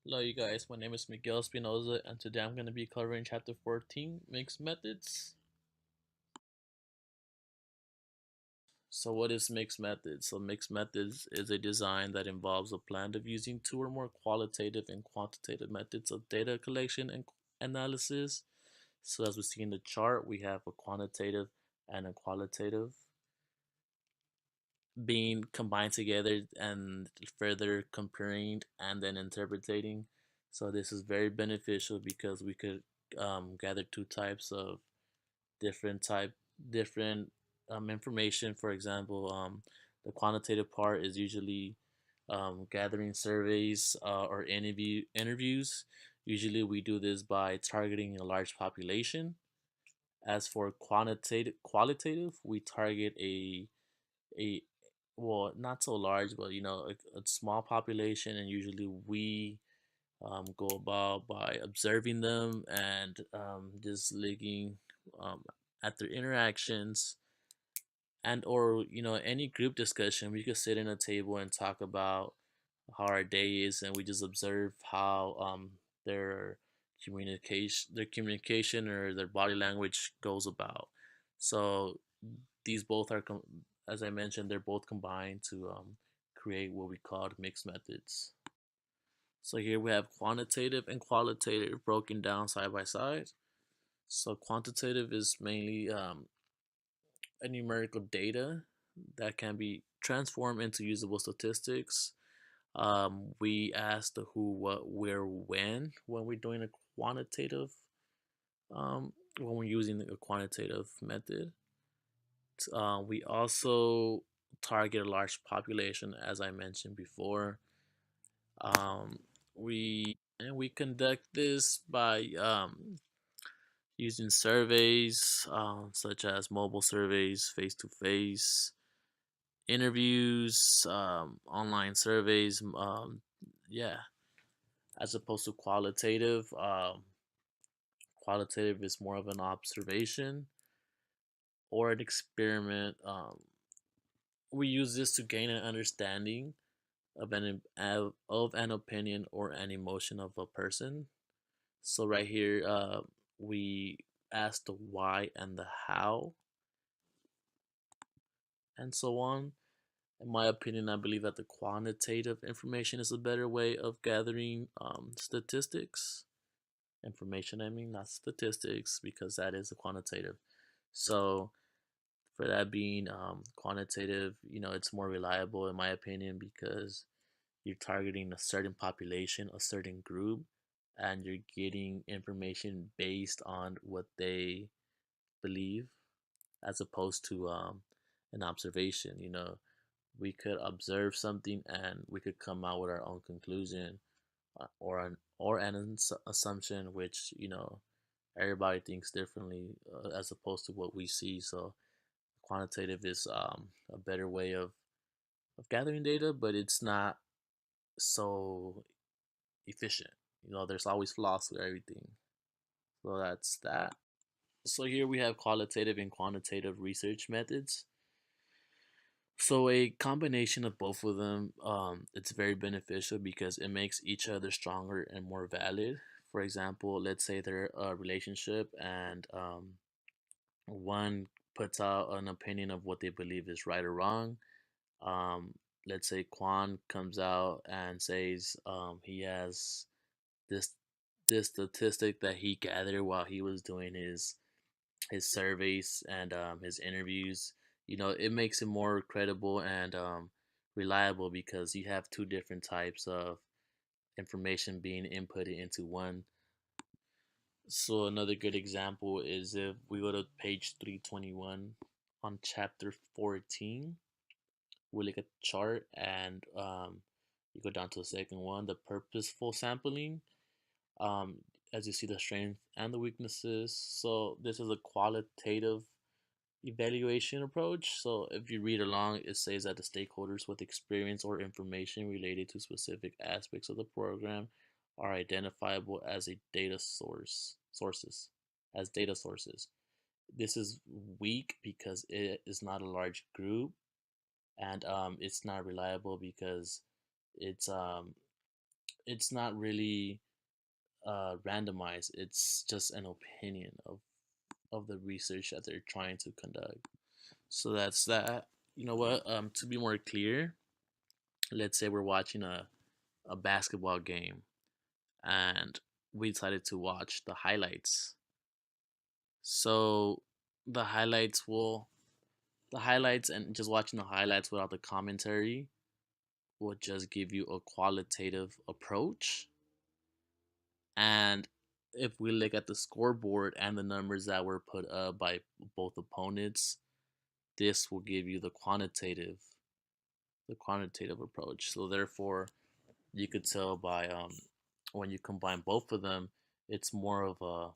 Hello, you guys. My name is Miguel Spinoza, and today I'm going to be covering Chapter 14 Mixed Methods. So, what is mixed methods? So, mixed methods is a design that involves a plan of using two or more qualitative and quantitative methods of data collection and analysis. So, as we see in the chart, we have a quantitative and a qualitative being combined together and further comparing and then interpreting. So this is very beneficial because we could gather two types of different type different information. For example, the quantitative part is usually gathering surveys or interviews. Usually, we do this by targeting a large population. As for qualitative, we target a well, not so large, but a small population, and usually we go about by observing them and just looking um, at their interactions, and or any group discussion. We could sit in a table and talk about how our day is, and we just observe how their communication or their body language goes about. So these both are as I mentioned, they're both combined to create what we call mixed methods. So here we have quantitative and qualitative broken down side by side. So quantitative is mainly a numerical data that can be transformed into usable statistics. We ask the who, what, where, when we're doing a quantitative, when we're using a quantitative method. We also target a large population, as I mentioned before. Um, we conduct this by using surveys such as mobile surveys, face to face interviews, online surveys. Yeah, as opposed to qualitative. Qualitative is more of an observation or an experiment. We use this to gain an understanding of an opinion or an emotion of a person. So right here, we ask the why and the how, and so on. In my opinion, I believe that the quantitative information is a better way of gathering statistics. Information, I mean, not statistics, because that is a quantitative. So, for that being quantitative, it's more reliable, in my opinion, because you're targeting a certain population, a certain group, and you're getting information based on what they believe, as opposed to an observation. We could observe something and we could come out with our own conclusion, or an assumption, which everybody thinks differently, as opposed to what we see. So quantitative is a better way of gathering data, but it's not so efficient. There's always flaws with everything. So that's that. So here we have qualitative and quantitative research methods. So a combination of both of them, it's very beneficial because it makes each other stronger and more valid. For example, let's say they're a relationship and one puts out an opinion of what they believe is right or wrong. Um, let's say Quan comes out and says he has this this statistic that he gathered while he was doing his surveys and his interviews. It makes it more credible and reliable because you have two different types of information being inputted into one. So another good example is if we go to page 321 on chapter 14, we look at the chart and you go down to the second one, the purposeful sampling. Um, as you see the strengths and the weaknesses. So this is a qualitative evaluation approach. So if you read along, it says that the stakeholders with experience or information related to specific aspects of the program are identifiable as a data sources. This is weak because it is not a large group, and it's not reliable because it's it's not really randomized. It's just an opinion of the research that they're trying to conduct. So that's that. You know what? To be more clear, let's say we're watching a basketball game and we decided to watch the highlights. So the highlights will the highlights and just watching the highlights without the commentary will just give you a qualitative approach. And if we look at the scoreboard and the numbers that were put up by both opponents, this will give you the quantitative approach. So therefore, you could tell by when you combine both of them, it's more of a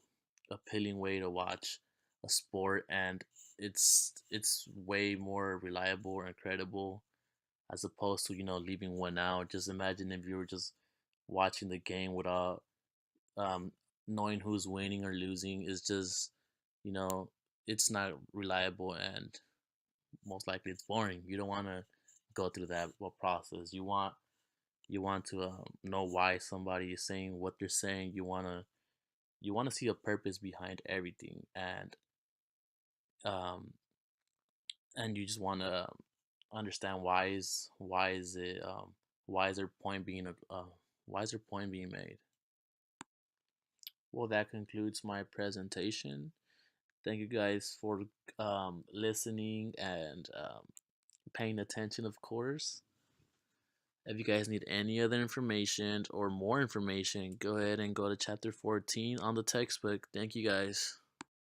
appealing way to watch a sport, and it's way more reliable and credible as opposed to leaving one out. Just imagine if you were just watching the game without um, knowing who's winning or losing. Is just you know it's not reliable, and most likely it's boring. You don't want to go through that process. You want to know why somebody is saying what they're saying. You want to see a purpose behind everything, um, and you just want to understand why is their point being why is their point being made. Well, that concludes my presentation. Thank you guys for listening and paying attention, of course. If you guys need any other information or more information, go ahead and go to chapter 14 on the textbook. Thank you guys.